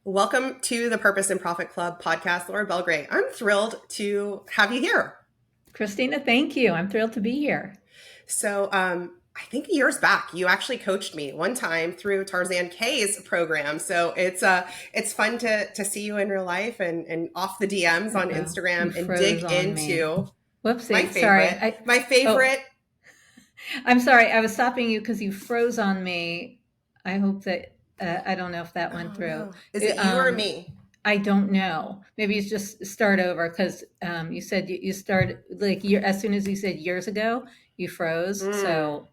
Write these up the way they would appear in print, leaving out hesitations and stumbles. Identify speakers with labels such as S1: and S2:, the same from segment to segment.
S1: Welcome to the Purpose and Profit Club podcast, Laura Belgray. I'm thrilled to have you here.
S2: Christina, thank you. I'm thrilled to be here.
S1: I think years back, you actually coached me one time through Tarzan K's program. So it's fun to see you in real life and off the DMs on
S2: Uh-oh, you
S1: Instagram and
S2: froze
S1: dig
S2: on me.
S1: into my
S2: Whoopsie. Sorry.
S1: favorite, my
S2: Oh,
S1: favorite.
S2: I'm sorry. I was stopping you because you froze on me. I hope that I don't know if that went
S1: Oh
S2: through.
S1: no, is it
S2: It,
S1: you or me?
S2: I don't know. Maybe you just start over because you said you started like as soon as you said years ago, you froze.
S1: Mm.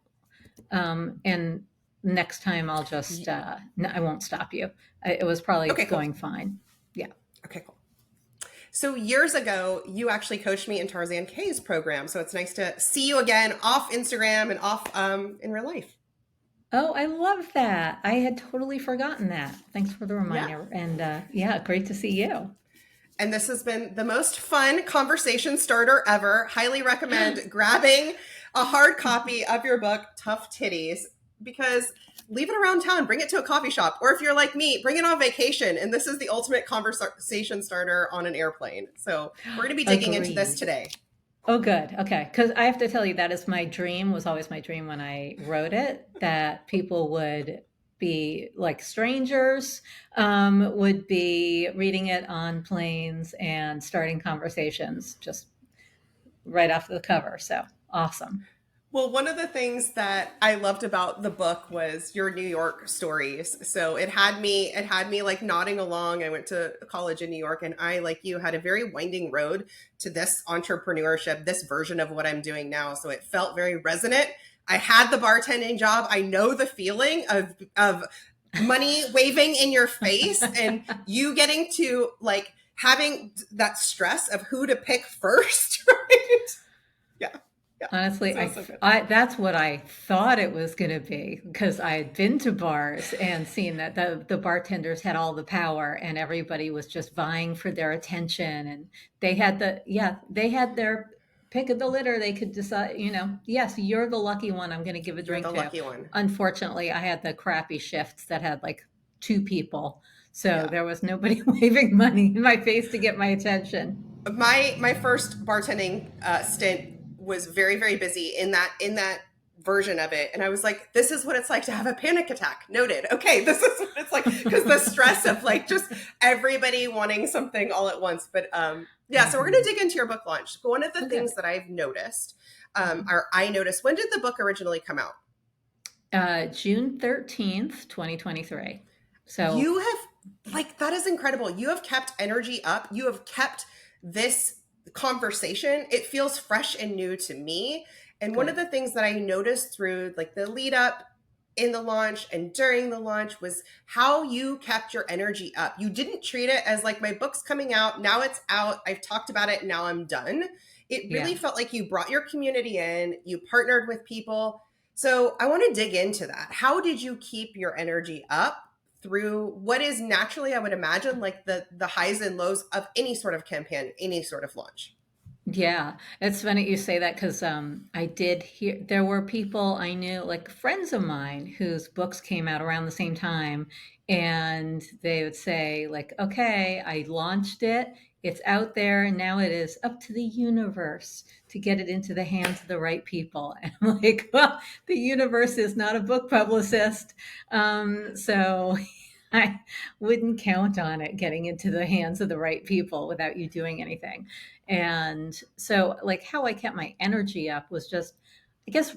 S2: And next time I'll just
S1: Y-
S2: I won't stop you. It was probably
S1: Okay, cool.
S2: going fine. Yeah.
S1: Okay, cool. So years ago, you actually coached me in Tarzan K's program. So it's nice to see you again off Instagram and off in real life.
S2: Oh, I love that. I had totally forgotten that. Thanks for the
S1: Yeah.
S2: reminder. And yeah, great to see you.
S1: And this has been the most fun conversation starter ever. Highly recommend grabbing a hard copy of your book, Tough Titties, because leave it around town, bring it to a coffee shop. Or if you're like me, bring it on vacation. And this is the ultimate conversation starter on an airplane. So we're going to be digging into this
S2: Agreed.
S1: today.
S2: Oh, good. Okay. Because I have to tell you, that is my dream, was always my dream when I wrote it, that people would be like strangers, would be reading it on planes and starting conversations just right off the cover. So awesome.
S1: Well, one of the things that I loved about the book was your New York stories. So it had me like nodding along. I went to college in New York and I, like you, had a very winding road to this entrepreneurship, this version of what I'm doing now. So it felt very resonant. I had the bartending job. I know the feeling of money waving in your face and you getting to like having that stress of who to pick first, right? Yeah. Yeah.
S2: Honestly,
S1: So good.
S2: that's what I thought it was going to be because I had been to bars and seen that the bartenders had all the power and everybody was just vying for their attention, and they had their pick of the litter. They could decide, yes, you're the lucky one I'm going to give a
S1: You're
S2: drink
S1: the
S2: to.
S1: lucky one.
S2: Unfortunately, I had the crappy shifts that had like two people, so
S1: Yeah.
S2: there was nobody waving money in my face to get my attention.
S1: My first bartending stint was very very busy in that version of it, and I was like, this is what it's like to have a panic attack. Noted. Okay, this is what it's like because the stress of like just everybody wanting something all at once. But yeah, so we're gonna
S2: Mhm.
S1: dig into your book launch. One of the
S2: Okay.
S1: things that I've noticed, or I noticed, when did the book originally come out?
S2: June 13th, 2023. So,
S1: You have, like, that is incredible. You have kept energy up. You have kept this conversation. It feels fresh and new to me. And one of
S2: good.
S1: the things that I noticed through like the lead up in the launch and during the launch was how you kept your energy up. You didn't treat it as like my book's coming out, now it's out, I've talked about it, now I'm done. It really
S2: Yeah.
S1: felt like you brought your community in, you partnered with people. So I want to dig into that. How did you keep your energy up through what is naturally, I would imagine, like the highs and lows of any sort of campaign, any sort of launch?
S2: Yeah. It's funny you say that because I did hear there were people I knew, like friends of mine, whose books came out around the same time. And they would say, like, okay, I launched it. It's out there. And now it is up to the universe to get it into the hands of the right people. And I'm like, well, the universe is not a book publicist. So I wouldn't count on it getting into the hands of the right people without you doing anything. And so, like, how I kept my energy up was just, I guess,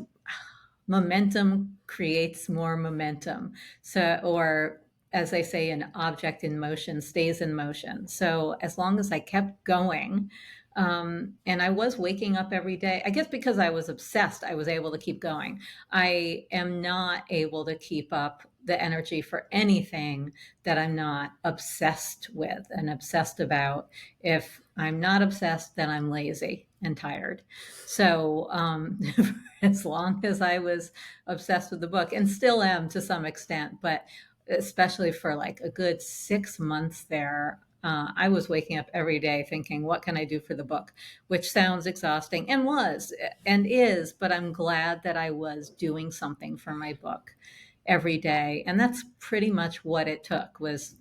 S2: momentum creates more momentum. So, or as they say, an object in motion stays in motion. So, as long as I kept going, and I was waking up every day, I guess because I was obsessed, I was able to keep going. I am not able to keep up the energy for anything that I'm not obsessed with and obsessed about. If I'm not obsessed, then I'm lazy and tired. So, as long as I was obsessed with the book and still am to some extent, but especially for like a good 6 months there, I was waking up every day thinking, what can I do for the book? Which sounds exhausting and was and is, but I'm glad that I was doing something for my book every day. And that's pretty much what it took, was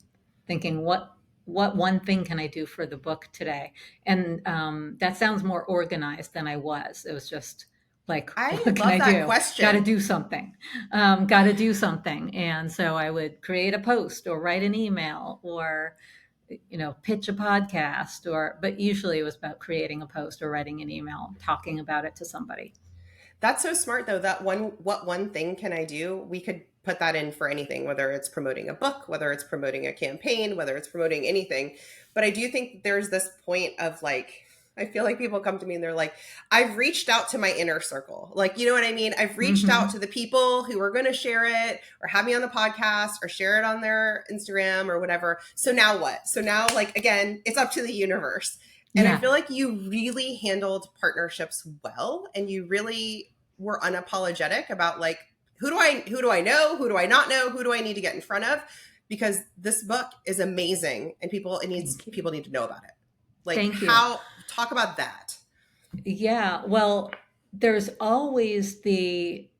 S2: thinking, what one thing can I do for the book today? And that sounds more organized than I was. It was just like,
S1: I
S2: what can
S1: love
S2: I
S1: that
S2: do? Got to
S1: question.
S2: do something. Got to do something. And so I would create a post or write an email or pitch a podcast, but usually it was about creating a post or writing an email, talking about it to somebody.
S1: That's so smart though. That one, what one thing can I do? We could put that in for anything, whether it's promoting a book, whether it's promoting a campaign, whether it's promoting anything. But I do think there's this point of like, I feel like people come to me and they're like, I've reached out to my inner circle. Like, you know what I mean? I've reached out
S2: Mm-hmm.
S1: to the people who are going to share it or have me on the podcast or share it on their Instagram or whatever. So now what? So now, like, again, it's up to the universe. And I
S2: Yeah.
S1: feel like you really handled partnerships well, and you really were unapologetic about like, who do I know? Who do I not know? Who do I need to get in front of? Because this book is amazing and
S2: Thank you.
S1: people need to know about it. Like,
S2: Thank you.
S1: how, talk about that.
S2: Yeah, well, there's always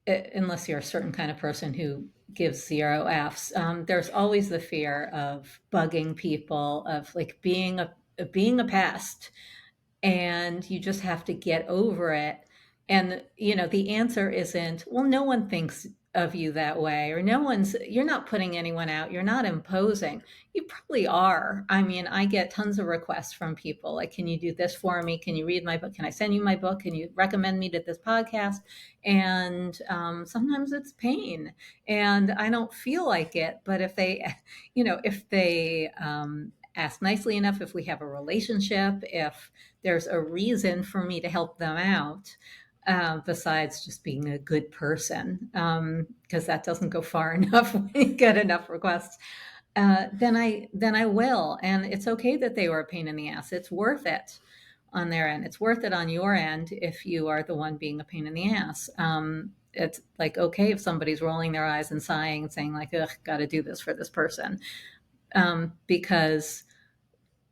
S2: unless you're a certain kind of person who gives zero Fs, there's always the fear of bugging people, of like being a pest, and you just have to get over it. And the answer isn't, well, no one thinks of you that way, or you're not putting anyone out, you're not imposing. You probably are. I mean, I get tons of requests from people like, can you do this for me? Can you read my book? Can I send you my book? Can you recommend me to this podcast? And sometimes it's pain, and I don't feel like it. But if they ask nicely enough, if we have a relationship, if there's a reason for me to help them out, besides just being a good person, because that doesn't go far enough when you get enough requests. Then I will, and it's okay that they were a pain in the ass. It's worth it on their end. It's worth it on your end if you are the one being a pain in the ass. It's like, okay, if somebody's rolling their eyes and sighing and saying like, ugh, got to do this for this person, because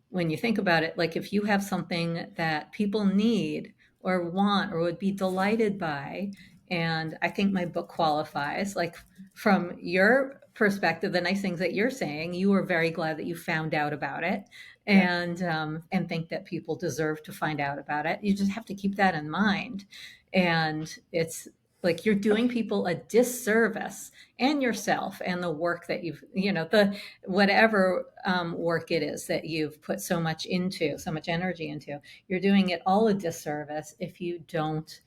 S2: when you think about it, like if you have something that people need or want or would be delighted by, and I think my book qualifies, like from your perspective, the nice things that you're saying, you were very glad that you found out about it,
S1: Yeah.
S2: and think that people deserve to find out about it. You just have to keep that in mind, and it's like you're doing
S1: Okay.
S2: people a disservice and yourself and the work that the whatever work it is that you've put so much into, so much energy into, you're doing it all a disservice if you don't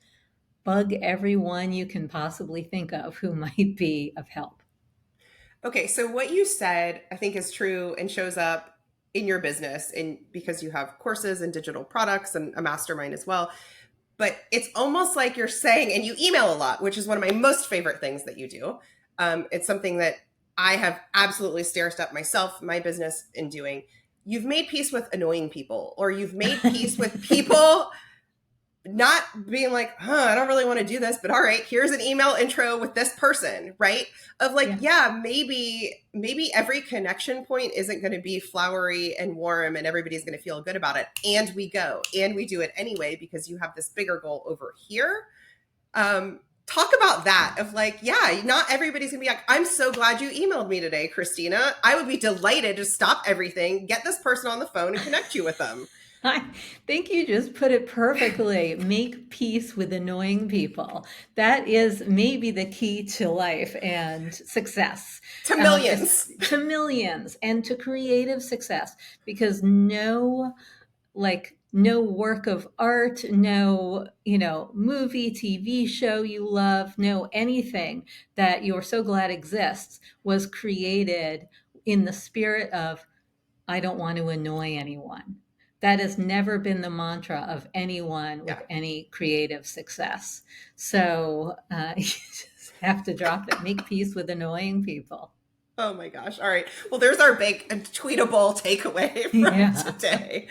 S2: bug everyone you can possibly think of who might be of help.
S1: Okay. So what you said, I think is true and shows up in your business and because you have courses and digital products and a mastermind as well. But it's almost like you're saying, and you email a lot, which is one of my most favorite things that you do. It's something that I have absolutely stair stepped myself, my business in doing. You've made peace with annoying people, or you've made peace with people not being like, I don't really want to do this, but all right, here's an email intro with this person, right? Of like,
S2: Yeah.
S1: yeah, maybe every connection point isn't going to be flowery and warm and everybody's going to feel good about it. And we go and we do it anyway because you have this bigger goal over here. Talk about that of like, yeah, not everybody's gonna be like, I'm so glad you emailed me today, Christina. I would be delighted to stop everything, get this person on the phone and connect you with them.
S2: I think you just put it perfectly. Make peace with annoying people. That is maybe the key to life and success,
S1: To millions.
S2: to millions and to creative success, because no work of art, no, movie, TV show you love, no anything that you're so glad exists was created in the spirit of, I don't want to annoy anyone. That has never been the mantra of anyone
S1: Yeah.
S2: with any creative success. So you just have to drop it. Make peace with annoying people.
S1: Oh my gosh. All right. Well, there's our big and tweetable takeaway from
S2: Yeah.
S1: today.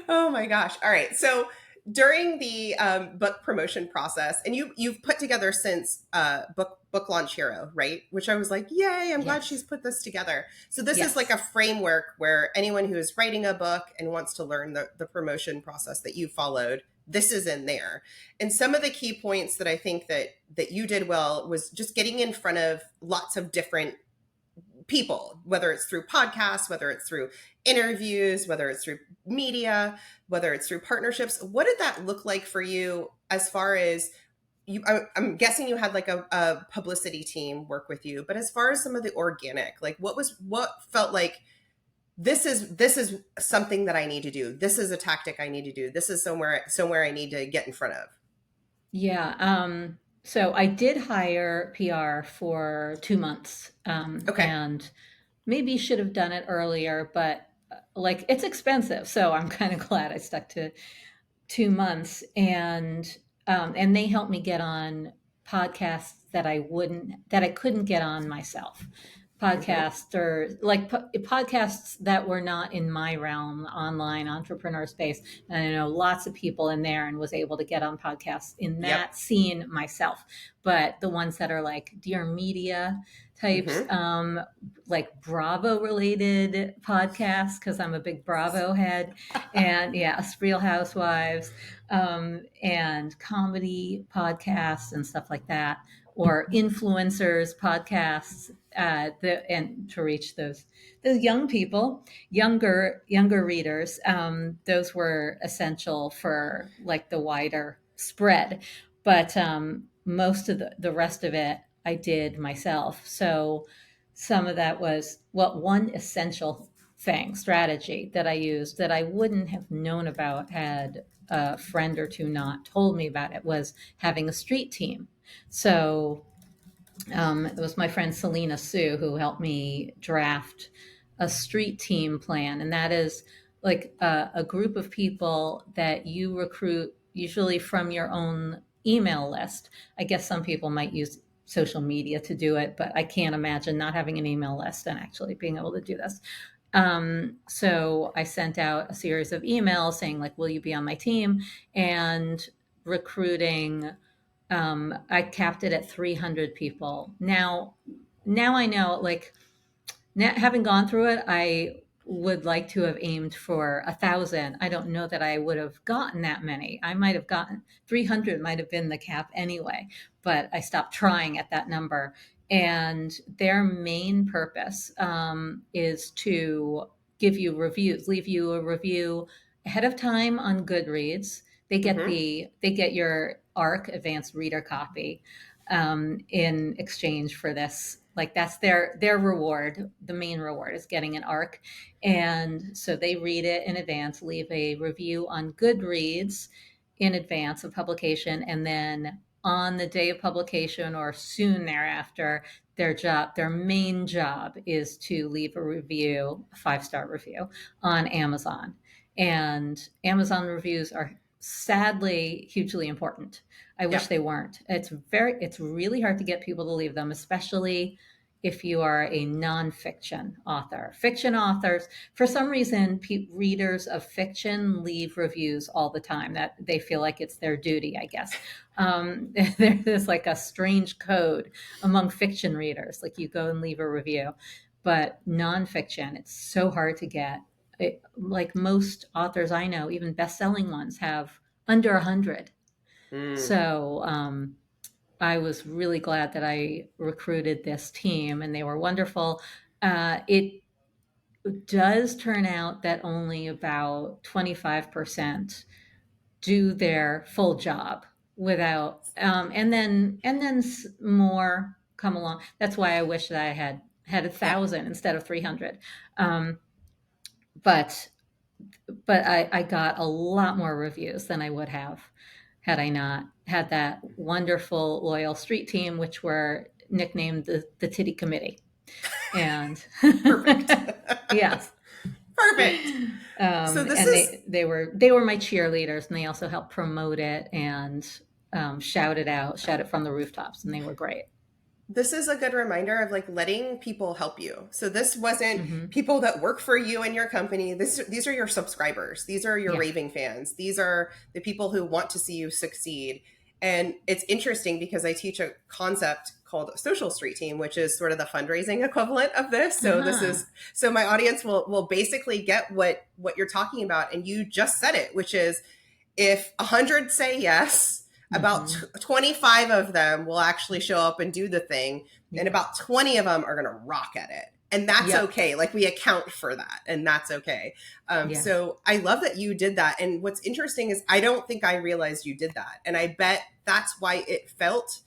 S1: Oh my gosh. All right. So during the book promotion process, and you've put together since book launch hero, right? Which I was like, yay! I'm glad she's
S2: Yes.
S1: put this together. So this is like
S2: Yes.
S1: a framework where anyone who is writing a book and wants to learn the promotion process that you followed, this is in there. And some of the key points that I think that you did well was just getting in front of lots of different people, whether it's through podcasts, whether it's through interviews, whether it's through media, whether it's through partnerships. What did that look like for you as far as you, I'm guessing you had like a publicity team work with you, but as far as some of the organic, like what felt like this is something that I need to do. This is a tactic I need to do. This is somewhere I need to get in front of.
S2: Yeah. So I did hire PR for 2 months,
S1: Okay.
S2: and maybe should have done it earlier, but like it's expensive. So I'm kind of glad I stuck to 2 months, and they helped me get on podcasts that I couldn't get on myself.
S1: Mm-hmm.
S2: Podcasts or like podcasts that were not in my realm, online entrepreneur space. And I know lots of people in there and was able to get on podcasts in
S1: Yep.
S2: that scene myself. But the ones that are like Dear Media types,
S1: Mm-hmm.
S2: like Bravo related podcasts, because I'm a big Bravo head, and yeah, Real Housewives, and comedy podcasts and stuff like that, or influencers podcasts, and to reach those young people, younger readers. Those were essential for like the wider spread, but most of the rest of it I did myself. So some of that was, well, one essential thing, strategy that I used that I wouldn't have known about had a friend or two not told me about it, was having a street team. So it was my friend Selena Sue who helped me draft a street team plan. And that is like a group of people that you recruit, usually from your own email list. I guess some people might use social media to do it, but I can't imagine not having an email list and actually being able to do this. So I sent out a series of emails saying, like, will you be on my team? And recruiting, I capped it at 300 people. Now I know, like, now, having gone through it, I would like to have aimed for 1,000. I don't know that I would have gotten that many. I might have gotten 300, might have been the cap anyway, but I stopped trying at that number. And their main purpose, is to give you reviews, leave you a review ahead of time on Goodreads.
S1: Mm-hmm.
S2: They get your ARC advanced reader copy, in exchange for this. Like that's their reward. The main reward is getting an ARC, and so they read it in advance, leave a review on Goodreads in advance of publication, and then on the day of publication or soon thereafter, their main job is to leave a review, a 5-star review on Amazon. And Amazon reviews are sadly hugely important. I wish
S1: Yep.
S2: they weren't. It's really hard to get people to leave them, especially if you are a nonfiction author. Fiction authors, for some reason, readers of fiction leave reviews all the time. That they feel like it's their duty, I guess. There's like a strange code among fiction readers, like you go and leave a review. But nonfiction, it's so hard to get. Like most authors I know, even best-selling ones, have under 100.
S1: Mm.
S2: So I was really glad that I recruited this team, and they were wonderful. It does turn out that only about 25% do their full job without, and then more come along. That's why I wish that I had a
S1: Yep.
S2: thousand instead of 300. Um, but I got a lot more reviews than I would have had I not had that wonderful loyal street team, which were nicknamed the Titty Committee. And
S1: Perfect.
S2: yes,
S1: Perfect. So this
S2: and
S1: is
S2: they were my cheerleaders, and they also helped promote it and, shout it from the rooftops, and they were great.
S1: this is a good reminder of like letting people help you. So this wasn't
S2: Hmm.
S1: people that work for you and your company. These are your subscribers. These are your
S2: Yeah.
S1: raving fans. These are the people who want to see you succeed. And it's interesting because I teach a concept called social street team, which is sort of the fundraising equivalent of this. So this
S2: Uh-huh.
S1: is so my audience will basically get what you're talking about, and you just said it, which is if 100 say yes, about
S2: Hmm.
S1: 25 of them will actually show up and do the thing, and
S2: Yeah.
S1: about 20 of them are going to rock at it. and that's
S2: Yep.
S1: okay. Like we account for that, and that's okay.
S2: Yeah.
S1: So I love that you did that. And what's interesting is I don't think I realized you did that, and I bet that's why it felt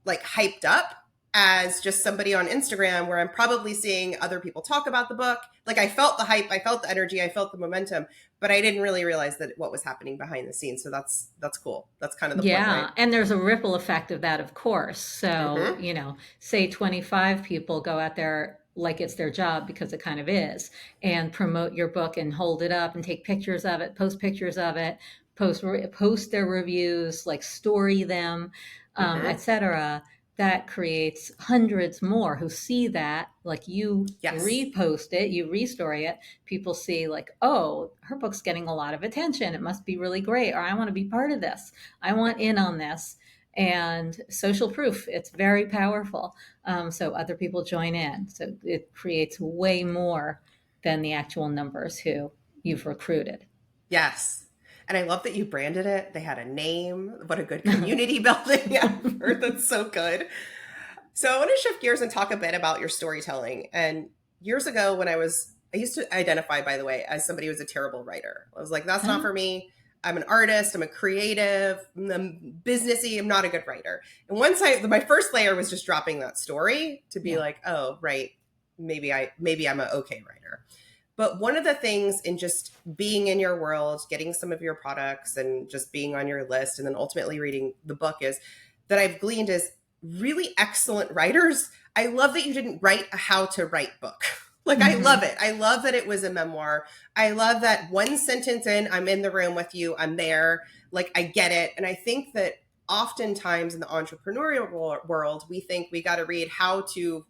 S1: like hyped up as just somebody on Instagram where I'm probably seeing other people talk about the book. Like I felt the hype, I felt the energy, I felt the momentum, but I didn't really realize that what was happening behind the scenes. So that's cool. That's kind of the point, right?
S2: Yeah, and there's a ripple effect of that, of course. So,
S1: Mm-hmm.
S2: say 25 people go out there like it's their job, because it kind of is, and promote your book and hold it up and take pictures of it, post pictures of it, post their reviews, like story them,
S1: Mm-hmm.
S2: etc. That creates hundreds more who see that, like you
S1: Yes.
S2: repost it, you restory it, people see like, oh, her book's getting a lot of attention, it must be really great, or I want to be part of this, I want in on this. And social proof, it's very powerful. So other people join in. So it creates way more than the actual numbers who you've recruited.
S1: Yes. And I love that you branded it. They had a name. What a good community building effort. That's so good. So I want to shift gears and talk a bit about your storytelling. And years ago, I used to identify, by the way, as somebody who was a terrible writer. I was like, that's not
S2: Huh?
S1: for me. I'm an artist. I'm a creative. I'm businessy. I'm not a good writer. And my first layer was just dropping that story to be
S2: Yeah.
S1: like, oh, right. Maybe I'm an okay writer. But one of the things in just being in your world, getting some of your products and just being on your list, and then ultimately reading the book is that I've gleaned is really excellent writers. I love that you didn't write a how to write book. Like, I love
S2: Mm-hmm.
S1: it. I love that it was a memoir. I love that one sentence in, I'm in the room with you, I'm there. Like, I get it. And I think that oftentimes in the entrepreneurial world, we think we got to read how to,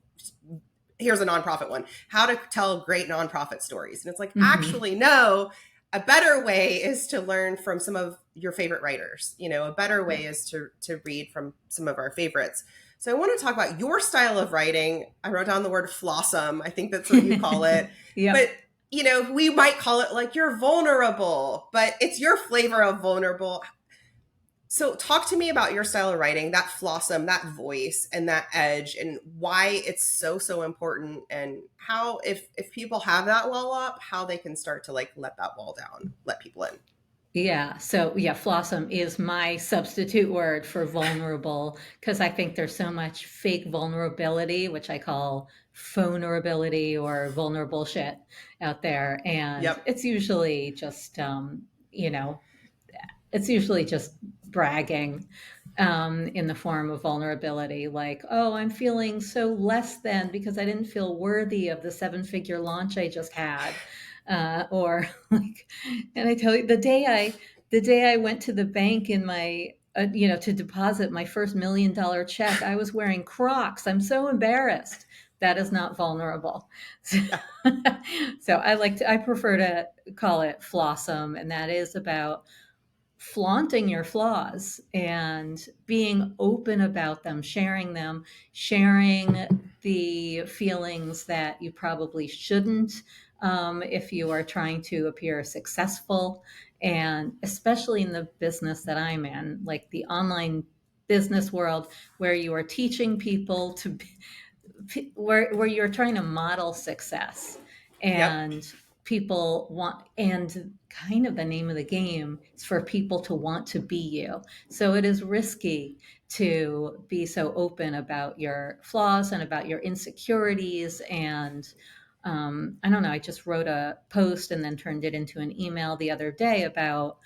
S1: here's a nonprofit one, how to tell great nonprofit stories. And it's like,
S2: Mm-hmm.
S1: actually, no, a better way is to learn from some of your favorite writers. A better way
S2: Yep.
S1: is to read from some of our favorites. So I want to talk about your style of writing. I wrote down the word flawesome. I think that's what you call it.
S2: Yep.
S1: But we might call it like you're vulnerable, but it's your flavor of vulnerable. So talk to me about your style of writing, that flawesome, that voice and that edge, and why it's so important, and how if people have that wall up, how they can start to like let that wall down, let people in.
S2: Yeah. So, yeah, flossom is my substitute word for vulnerable, because I think there's so much fake vulnerability, which I call vulnerability or vulnerable shit out there. And
S1: Yep.
S2: it's usually just, you know, it's usually just bragging in the form of vulnerability, like, oh, I'm feeling so less than because I didn't feel worthy of the 7-figure launch I just had. Or like, and I tell you, the day I went to the bank in my to deposit my first $1 million check, I was wearing Crocs. I'm so embarrassed. That is not vulnerable. So,
S1: Yeah.
S2: so I prefer to call it flossom, and that is about flaunting your flaws and being open about them, sharing the feelings that you probably shouldn't, if you are trying to appear successful. And especially in the business that I'm in, like the online business world, where you are teaching people to be, where you're trying to model success,
S1: Yep.
S2: and people want, and kind of the name of the game is for people to want to be you. So it is risky to be so open about your flaws and about your insecurities. And I don't know, I just wrote a post and then turned it into an email the other day about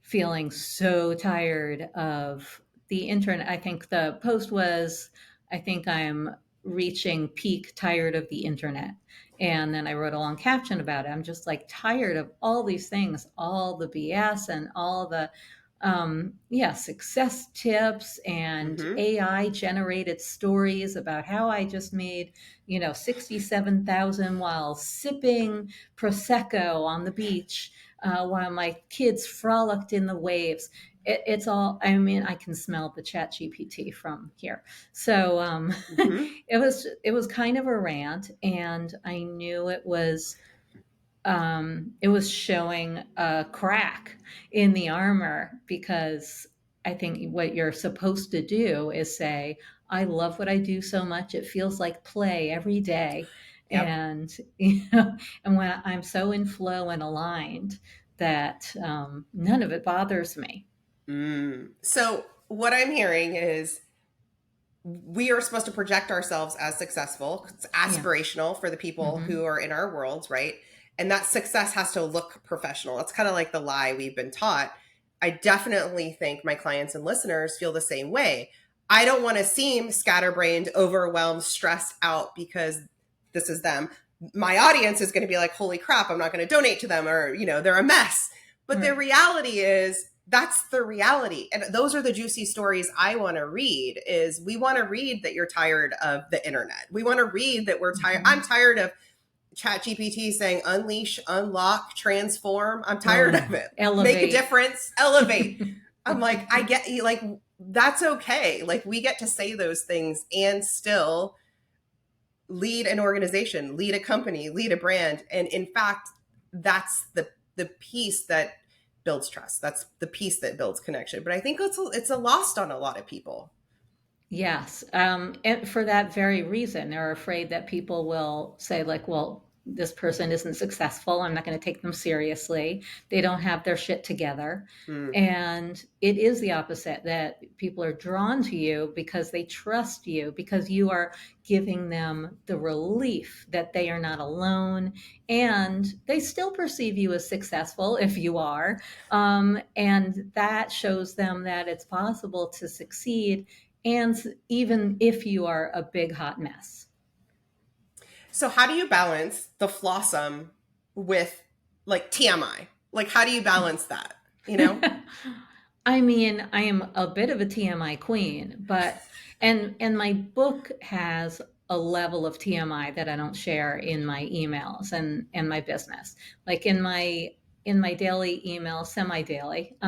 S2: feeling so tired of the internet. I think the post was, I think I'm reaching peak tired of the internet. And then I wrote a long caption about it. I'm just like tired of all these things, all the BS and all the success tips and
S1: Mm-hmm.
S2: AI generated stories about how I just made 67,000 while sipping prosecco on the beach, while my kids frolicked in the waves. It's all, I mean, I can smell the chat GPT from here. So
S1: Mm-hmm.
S2: it was kind of a rant, and I knew it was showing a crack in the armor, because I think what you're supposed to do is say, I love what I do so much. It feels like play every day.
S1: Yep.
S2: And, you know, and when I'm so in flow and aligned that none of it bothers me.
S1: So what I'm hearing is we are supposed to project ourselves as successful. It's
S2: Yeah.
S1: aspirational for the people
S2: Hmm.
S1: who are in our worlds, right? And that success has to look professional. It's kind of like the lie we've been taught. I definitely think my clients and listeners feel the same way. I don't want to seem scatterbrained, overwhelmed, stressed out because this is them. My audience is going to be like, holy crap, I'm not going to donate to them, or, they're a mess. But the
S2: Right.
S1: reality is, that's the reality, and those are the juicy stories I want to read. Is we want to read that you're tired of the internet. We want to read that we're tired. I'm
S2: Hmm.
S1: tired of chat GPT saying unleash, unlock, transform. I'm tired of
S2: Oh,
S1: it. Make a
S2: elevate.
S1: difference, elevate. I'm like, I get you. Like, that's okay. Like, we get to say those things and still lead an organization, lead a company, lead a brand. And in fact, that's the piece that builds trust. That's the piece that builds connection. But I think it's a lost on a lot of people.
S2: Yes. And for that very reason, they're afraid that people will say, like, well, this person isn't successful. I'm not going to take them seriously. They don't have their shit together.
S1: Mm.
S2: And it is the opposite, that people are drawn to you because they trust you, because you are giving them the relief that they are not alone. And they still perceive you as successful if you are. And that shows them that it's possible to succeed, and even if you are a big hot mess.
S1: So how do you balance the Flawesome with like TMI? Like, how do you balance that? You know?
S2: I mean, I am a bit of a TMI queen, but and my book has a level of TMI that I don't share in my emails and my business. Like in my daily emails, semi-daily,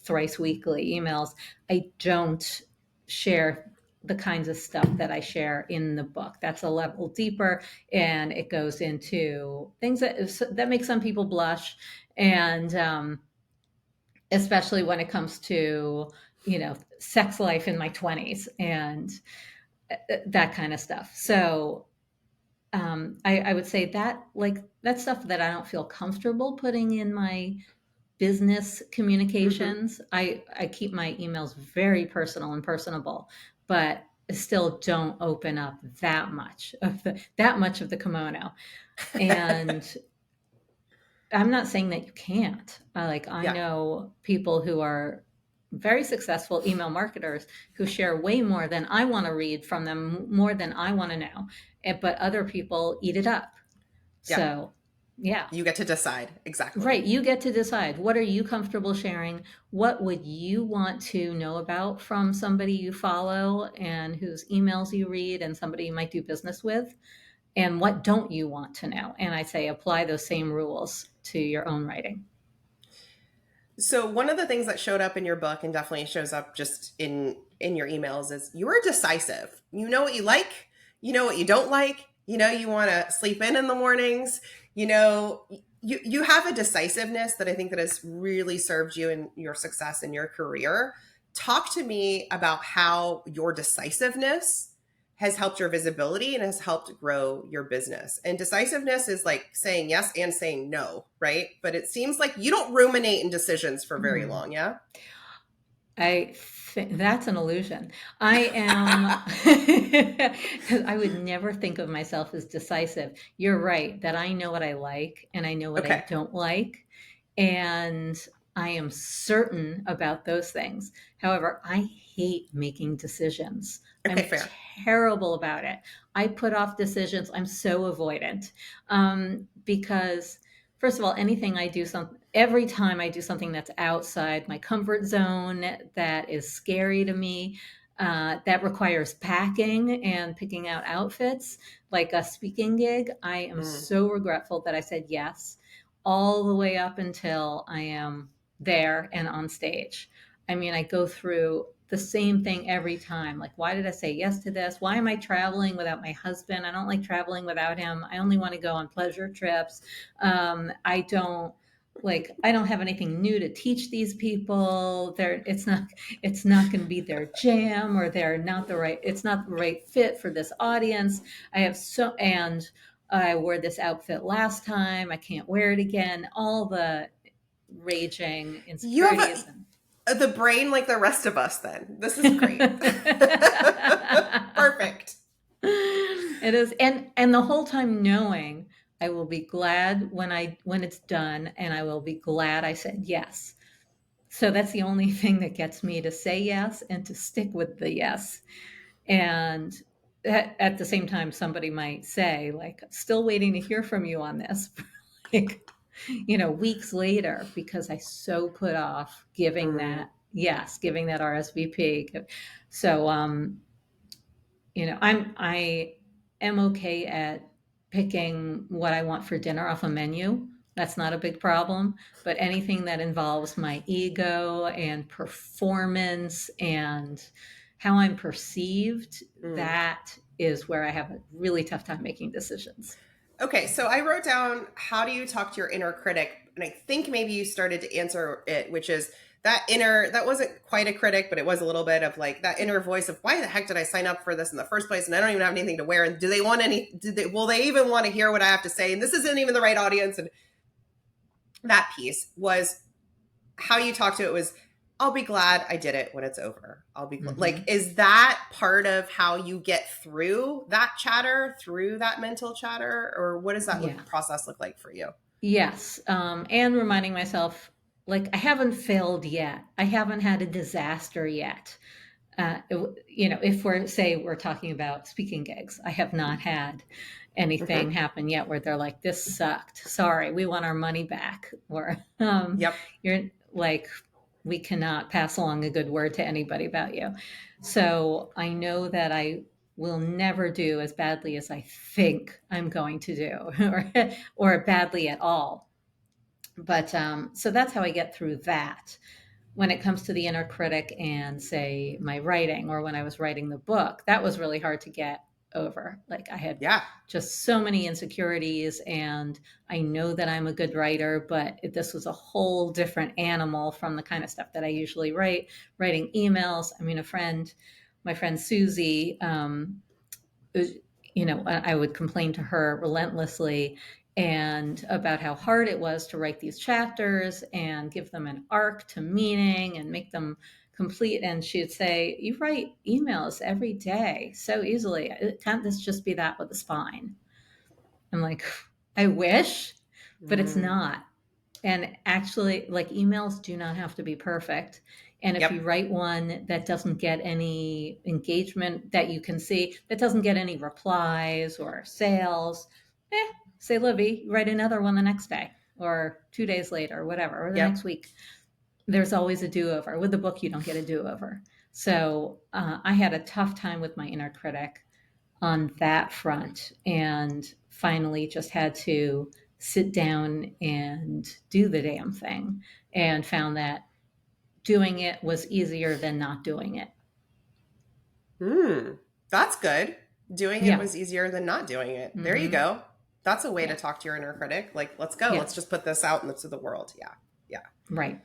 S2: thrice weekly emails, I don't share the kinds of stuff that I share in the book. That's a level deeper, and it goes into things that make some people blush, and especially when it comes to, sex life in my 20s and that kind of stuff. So I would say that, like, that stuff that I don't feel comfortable putting in my business
S1: Mm-hmm.
S2: communications, I keep my emails very personal and personable, but still don't open up that much of the kimono. And I'm not saying that you can't. I
S1: Yeah.
S2: know people who are very successful email marketers who share way more than I want to read from them, more than I want to know. But other people eat it up.
S1: Yeah.
S2: So, yeah.
S1: You get to decide. Exactly.
S2: Right. You get to decide, what are you comfortable sharing? What would you want to know about from somebody you follow and whose emails you read and somebody you might do business with? And what don't you want to know? And I say apply those same rules to your own writing.
S1: So one of the things that showed up in your book, and definitely shows up just in your emails, is you are decisive. You know what you like, you know what you don't like, you want to sleep in the mornings, you have a decisiveness that I think that has really served you in your success in your career. Talk to me about how your decisiveness has helped your visibility and has helped grow your business. And decisiveness is like saying yes and saying no, right? But it seems like you don't ruminate in decisions for very
S2: Hmm.
S1: long, yeah?
S2: I think that's an illusion. I am, I would never think of myself as decisive. You're right that I know what I like and I know what I
S1: Okay.
S2: don't like. And I am certain about those things. However, I hate making decisions.
S1: Okay,
S2: I'm
S1: fair.
S2: terrible about it. I put off decisions. I'm so avoidant, because, first of all, every time I do something that's outside my comfort zone, that is scary to me, that requires packing and picking out outfits, like a speaking gig, I am
S1: Mm.
S2: so regretful that I said yes all the way up until I am there and on stage. I mean, I go through the same thing every time. Like, why did I say yes to this? Why am I traveling without my husband? I don't like traveling without him. I only want to go on pleasure trips. I don't have anything new to teach these people. It's not going to be their jam, or it's not the right fit for this audience. I have so and I wore this outfit last time, I can't wear it again, all the raging
S1: You have
S2: insecurities. And
S1: the brain like the rest of us then. This is great. Perfect.
S2: it is, and the whole time knowing I will be glad when it's done, and I will be glad I said yes. So that's the only thing that gets me to say yes and to stick with the yes. And at the same time, somebody might say, like, still waiting to hear from you on this, like, weeks later, because I so put off giving
S1: Mm.
S2: that, yes, giving that RSVP. So, I am okay at picking what I want for dinner off a menu. That's not a big problem. But anything that involves my ego and performance and how I'm perceived,
S1: Mm.
S2: that is where I have a really tough time making decisions.
S1: Okay, so I wrote down, how do you talk to your inner critic? And I think maybe you started to answer it, which is that wasn't quite a critic, but it was a little bit of like that inner voice of, why the heck did I sign up for this in the first place? And I don't even have anything to wear. And will they even want to hear what I have to say? And this isn't even the right audience. And that piece was how you talk to it was, I'll be glad I did it when it's over. I'll be like, is that part of how you get through that chatter, through that mental chatter? Or what does that
S2: Yeah.
S1: process look like for you?
S2: Yes. And reminding myself, like, I haven't failed yet. I haven't had a disaster yet. If we're talking about speaking gigs, I have not had anything
S1: Mm-hmm.
S2: happen yet where they're like, this sucked. Sorry, we want our money back. Or
S1: Yep.
S2: you're like, we cannot pass along a good word to anybody about you. So I know that I will never do as badly as I think I'm going to do, or badly at all. But so that's how I get through that. When it comes to the inner critic and, say, my writing, or when I was writing the book, that was really hard to get over. Like, I had
S1: Yeah.
S2: just so many insecurities, and I know that I'm a good writer, but this was a whole different animal from the kind of stuff that I usually write. Writing emails. I mean, my friend Susie, I would complain to her relentlessly and about how hard it was to write these chapters and give them an arc to meaning and make them complete. And she'd say, "You write emails every day so easily. Can't this just be that with a spine?" I'm like, I wish, but it's
S1: Mm.
S2: not. And actually, like, emails do not have to be perfect. And if
S1: Yep.
S2: you write one that doesn't get any engagement that you can see, that doesn't get any replies or sales, say Livy, write another one the next day or 2 days later or whatever, or the
S1: Yep.
S2: next week. There's always a do-over. With the book, you don't get a do-over. So I had a tough time with my inner critic on that front, and finally just had to sit down and do the damn thing, and found that doing it was easier than not doing it.
S1: That's good. Doing it
S2: Yeah.
S1: was easier than not doing it. There you
S2: Mm-hmm.
S1: go. That's a way to
S2: Yeah.
S1: talk to your inner critic. Like, let's go.
S2: Yeah.
S1: Let's just put this out into the world. Yeah. Yeah.
S2: Right.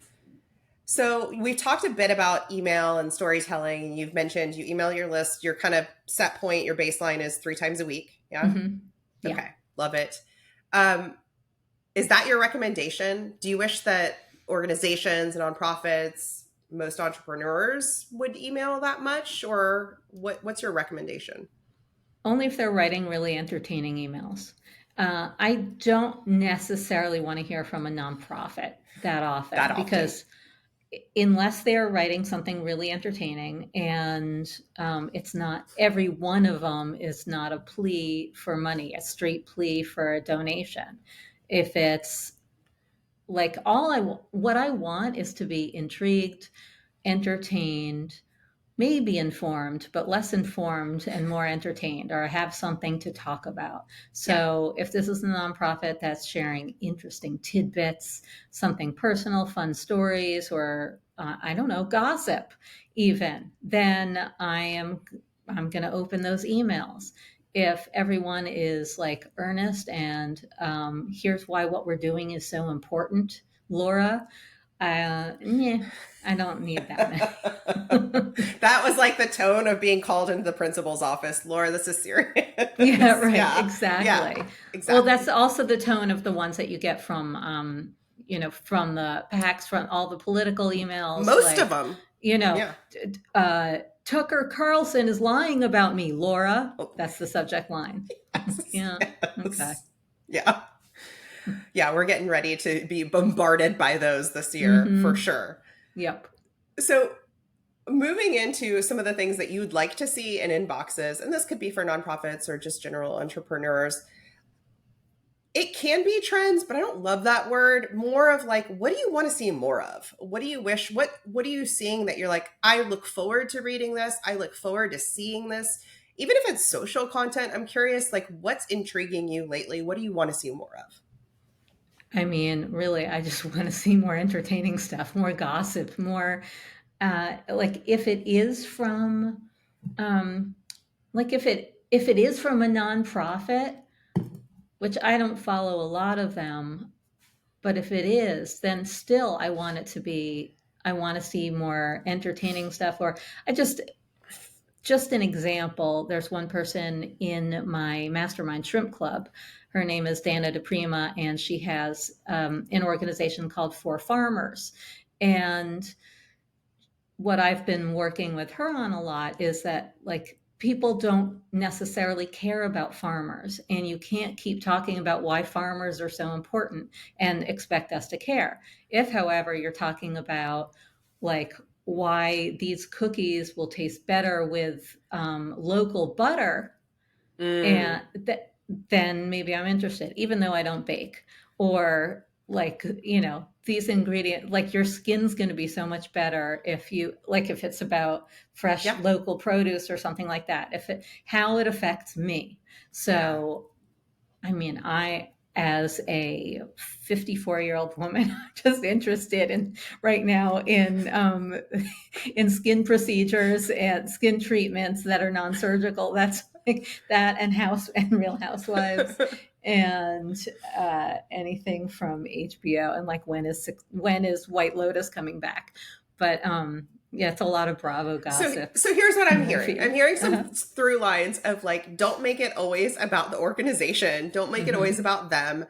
S1: So we've talked a bit about email and storytelling. You've mentioned you email your list. Your kind of set point, your baseline is 3 times a week. Yeah.
S2: Mm-hmm. Yeah.
S1: Okay. Love it. Um, is that your recommendation? Do you wish that organizations and nonprofits, most entrepreneurs would email that much, or what's your recommendation?
S2: Only if they're writing really entertaining emails. I don't necessarily want to hear from a nonprofit that
S1: That
S2: often,
S1: often.
S2: because unless they're writing something really entertaining, and it's not, every one of them is not a plea for money, a straight plea for a donation. If it's like, what I want is to be intrigued, entertained, maybe informed, but less informed and more entertained, or have something to talk about.
S1: Yeah.
S2: So if this is a nonprofit that's sharing interesting tidbits, something personal, fun stories, or I don't know, gossip even, then I'm going to open those emails. If everyone is like earnest and here's why what we're doing is so important, Laura, Yeah, I don't need that many.
S1: That was like the tone of being called into the principal's office. Laura, this is
S2: Yeah,
S1: serious.
S2: right,
S1: Yeah, yeah,
S2: exactly. Well, that's
S1: exactly.
S2: also the tone of the ones that you get from, from the PACs, from all the political emails,
S1: Most of
S2: like,
S1: them.
S2: you know,
S1: Yeah.
S2: Tucker Carlson is lying about me, Laura.
S1: Oh,
S2: That's the subject line.
S1: yes,
S2: Yeah, okay.
S1: yes. Yeah. Yeah, we're getting ready to be bombarded by those this year for
S2: Mm-hmm.
S1: sure.
S2: Yep.
S1: So, moving into some of the things that you'd like to see in inboxes, and this could be for nonprofits or just general entrepreneurs, it can be trends, but I don't love that word. More of like, what do you want to see more of? What do you wish? What are you seeing that you're like, I look forward to reading this. I look forward to seeing this. Even if it's social content, I'm curious, like, what's intriguing you lately? What do you want to see more of?
S2: I mean, really, I just want to see more entertaining stuff, more gossip, more, like if it is from, um, like if it is from a nonprofit, which I don't follow a lot of them, but if it is, then still I want it to be. I want to see more entertaining stuff, or I just an example. There's one person in my mastermind shrimp club. Her name is Dana DePrima, and she has an organization called For Farmers. And what I've been working with her on a lot is that, like, people don't necessarily care about farmers, and you can't keep talking about why farmers are so important and expect us to care. If, however, you're talking about, like, why these cookies will taste better with local butter,
S1: Mm,
S2: and then maybe I'm interested, even though I don't bake. Or, like, these ingredients, like, your skin's going to be so much better if you, like, if it's about fresh
S1: yeah,
S2: local produce or something like that, if it how it affects me.
S1: yeah.
S2: So, I mean, as a 54-year-old woman, I'm just interested in right now in skin procedures and skin treatments that are non-surgical. That's like that, and House and Real Housewives, and anything from HBO, and like when is White Lotus coming back? But yeah, it's a lot of Bravo gossip
S1: So here's what
S2: in
S1: I'm
S2: my
S1: hearing. I'm
S2: feed.
S1: hearing some
S2: Uh-huh.
S1: through lines of like, don't make it always about the organization. Don't make it always
S2: Mm-hmm.
S1: about them.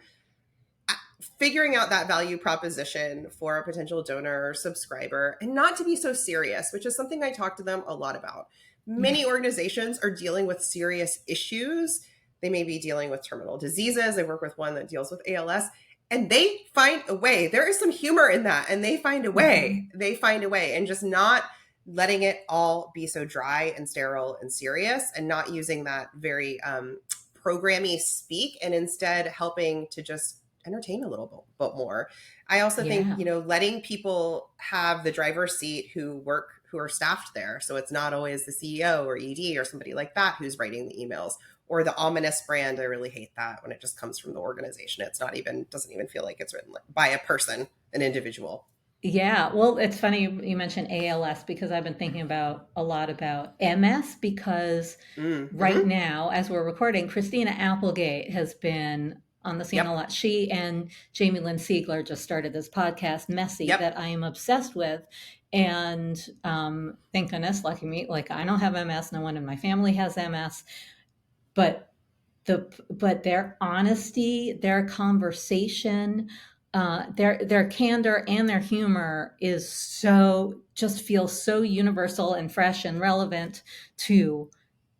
S1: Figuring out that value proposition for a potential donor or subscriber, and not to be so serious, which is something I talk to them a lot about.
S2: Yeah.
S1: Many organizations are dealing with serious issues. They may be dealing with terminal diseases. I work with one that deals with ALS, and they find a way. There is some humor in that, and they find a way.
S2: Mm-hmm.
S1: They find a way, and just not letting it all be so dry and sterile and serious, and not using that very programmy speak, and instead helping to just entertain a little bit more. I also think,
S2: Yeah.
S1: letting people have the driver's seat who are staffed there. So it's not always the CEO or ED or somebody like that who's writing the emails, or the ominous brand. I really hate that when it just comes from the organization. It's not even, doesn't even feel like it's written by a person, an individual.
S2: Yeah, well, it's funny you mentioned ALS, because I've been thinking about a lot about MS, because right
S1: Mm-hmm.
S2: now, as we're recording, Christina Applegate has been on the scene a
S1: Yep.
S2: lot. She and Jamie Lynn Siegler just started this podcast, Messy,
S1: Yep.
S2: that I am obsessed with. And thank goodness, lucky me, like, I don't have MS. No one in my family has MS. But their honesty, their conversation, their candor and their humor is so, just feels so universal and fresh and relevant to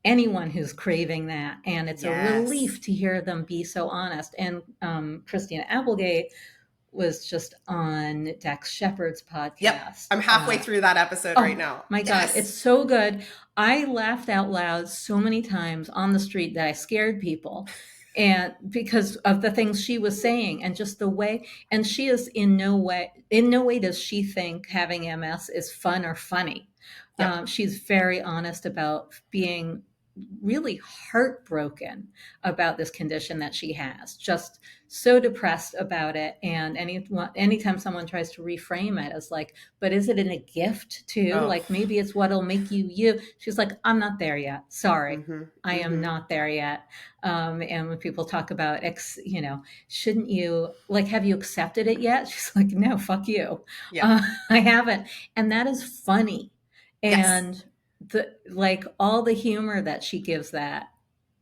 S2: anyone who's craving that. And it's a relief
S1: Yes.
S2: to hear them be so honest. And Christina Applegate was just on Dax Shepard's
S1: Yep.
S2: podcast.
S1: I'm halfway through that episode right
S2: Oh
S1: now.
S2: my God, it's
S1: Yes.
S2: so good. I laughed out loud so many times on the street that I scared people. And because of the things she was saying, and just the way, and she is in no way does she think having MS is fun or funny.
S1: Yep.
S2: She's very honest about being really heartbroken about this condition that she has, just so depressed about it. And anytime someone tries to reframe it as like, but is it in a gift too?
S1: Oh.
S2: Like maybe it's what'll make you you. She's like, I'm not there yet. Sorry.
S1: Mm-hmm.
S2: I am
S1: Mm-hmm.
S2: not there yet. And when people talk about, shouldn't you, like, have you accepted it yet? She's like, no, fuck you.
S1: Yeah.
S2: I haven't. And that is funny.
S1: Yes.
S2: And like all the humor that she gives that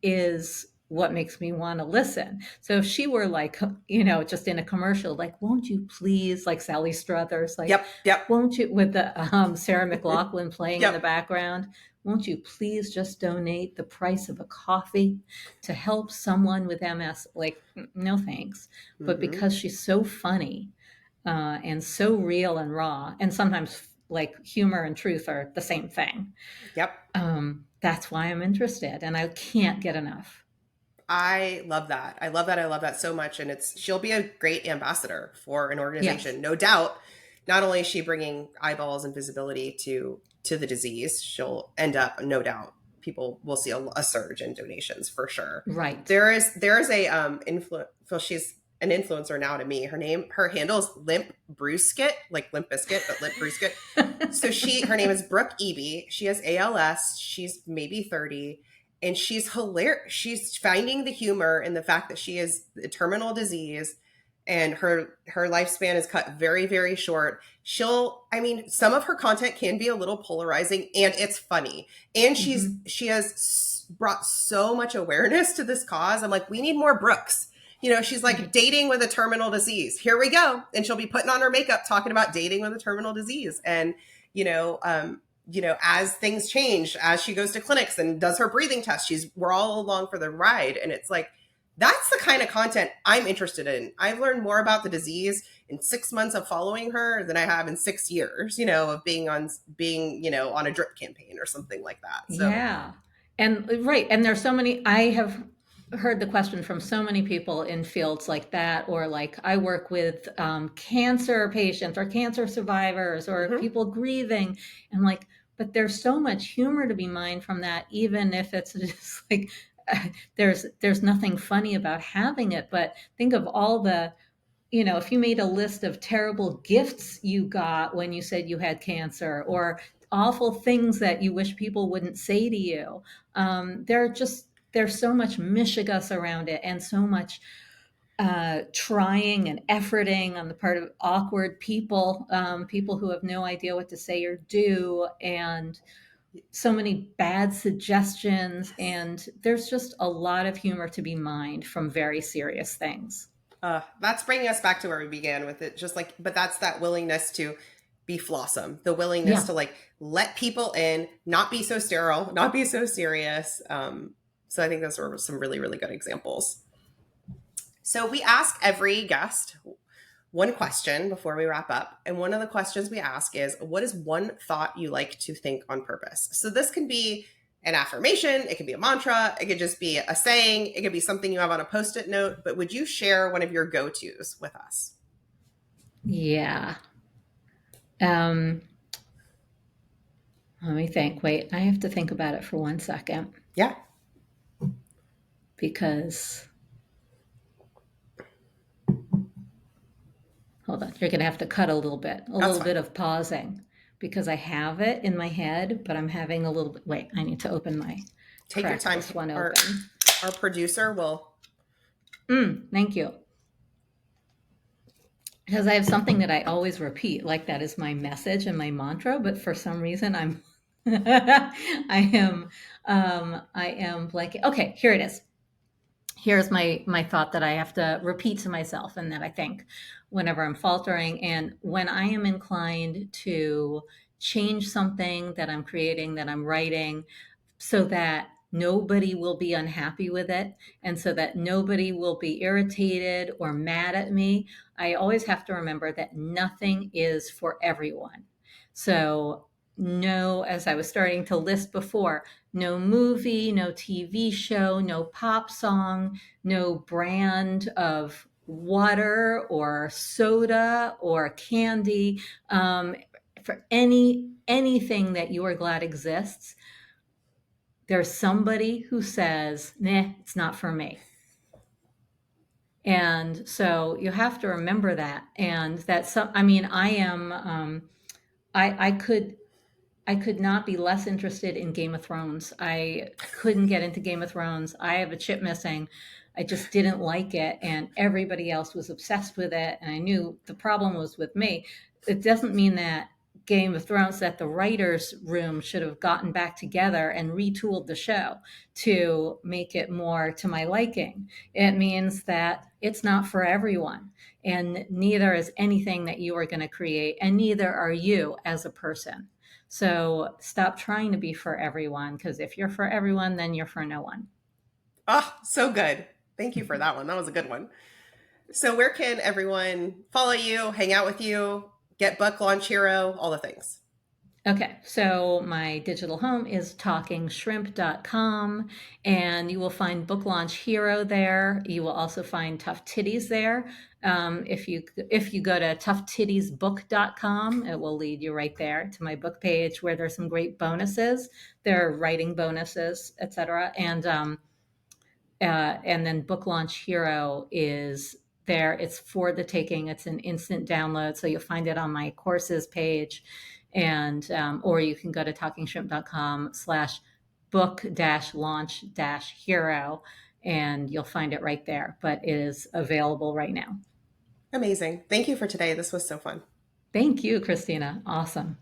S2: is what makes me want to listen. So if she were like, just in a commercial, like, won't you please, like Sally Struthers, like,
S1: Yep. Yep.
S2: won't you, with the Sarah McLachlan playing in the
S1: Yep.
S2: background, won't you please just donate the price of a coffee to help someone with MS? Like, no thanks. But
S1: Mm-hmm.
S2: because she's so funny and so real and raw, and sometimes like humor and truth are the same thing.
S1: Yep.
S2: That's why I'm interested, and I can't get enough.
S1: I love that. I love that. I love that so much. And she'll be a great ambassador for an
S2: Yes,
S1: organization, no doubt. Not only is she bringing eyeballs and visibility to the disease, she'll end up, no doubt, people will see a surge in donations for sure.
S2: right.
S1: There is a well, she's an influencer now to me. Her handle is Limp Brewskit, like Limp Biscuit, but Limp Brewskit. So her name is Brooke Eby. She has ALS. She's maybe 30, and she's hilarious. She's finding the humor in the fact that she is a terminal disease, and her lifespan is cut very, very short. I mean, some of her content can be a little polarizing, and it's funny. And she has brought so much awareness to this cause. I'm like, we need more Brooks. She's like
S2: Right.
S1: dating with a terminal disease. Here we go. And she'll be putting on her makeup talking about dating with a terminal disease. And, as things change, as she goes to clinics and does her breathing test, we're all along for the ride. And it's like, that's the kind of content I'm interested in. I've learned more about the disease in 6 months of following her than I have in 6 years, of being on a drip campaign or something like that. So,
S2: Yeah. And right. And there's so many, I have heard the question from so many people in fields like that, or like I work with cancer patients or cancer survivors or
S1: mhm.
S2: people grieving. And like, but there's so much humor to be mined from that, even if it's just like, there's nothing funny about having it. But think of all the, if you made a list of terrible gifts you got when you said you had cancer, or awful things that you wish people wouldn't say to you, there's so much mishigas around it, and so much trying and efforting on the part of awkward people, people who have no idea what to say or do, and so many bad suggestions. And there's just a lot of humor to be mined from very serious things.
S1: That's bringing us back to where we began with it. Just like, but that's that willingness to be flawesome, the willingness
S2: Yeah.
S1: to like let people in, not be so sterile, not be so serious. So I think those were some really, really good examples. So we ask every guest one question before we wrap up. And one of the questions we ask is, what is one thought you like to think on purpose? So this can be an affirmation, it could be a mantra, it could just be a saying, it could be something you have on a post-it note, but would you share one of your go-tos with us?
S2: Yeah. Um, Let me think. Wait, I have to think about it for 1 second,
S1: Yeah.
S2: because hold on, you're going to have to cut a little bit,
S1: That's fine.
S2: of pausing, because I have it in my head, but I'm having a little bit. Wait, I need to open
S1: Take your
S2: crack
S1: time.
S2: this one
S1: Our
S2: open.
S1: our producer will.
S2: Thank you. Because I have something that I always repeat, like that is my message and my mantra, but for some reason I am blanking. Okay, here it is. Here's my thought that I have to repeat to myself, and that I think whenever I'm faltering, and when I am inclined to change something that I'm creating, that I'm writing, so that nobody will be unhappy with it, and so that nobody will be irritated or mad at me. I always have to remember that nothing is for everyone. So, no, as I was starting to list before, no movie, no TV show, no pop song, no brand of water or soda or candy, for anything that you are glad exists, there's somebody who says, nah, it's not for me. And so you have to remember that. And that some, I mean, I am, I could, I could not be less interested in Game of Thrones. I couldn't get into Game of Thrones. I have a chip missing. I just didn't like it, and everybody else was obsessed with it. And I knew the problem was with me. It doesn't mean that Game of Thrones, that the writers' room should have gotten back together and retooled the show to make it more to my liking. It means that it's not for everyone, and neither is anything that you are going to create, and neither are you as a person. So stop trying to be for everyone, because if you're for everyone, then you're for no one.
S1: Oh, so good. Thank you for that one. That was a good one. So, where can everyone follow you, hang out with you, get Book Launch Hero, all the things?
S2: Okay, so my digital home is talkingshrimp.com, and you will find Book Launch Hero there. You will also find Tough Titties there. If you go to toughtittiesbook.com, it will lead you right there to my book page where there's some great bonuses. There are writing bonuses, etc. And then Book Launch Hero is there. It's for the taking. It's an instant download, so you'll find it on my courses page, and or you can go to talkingshrimp.com/book-launch-hero, and you'll find it right there. But it is available right now.
S1: Amazing. Thank you for today. This was so fun.
S2: Thank you, Christina. Awesome.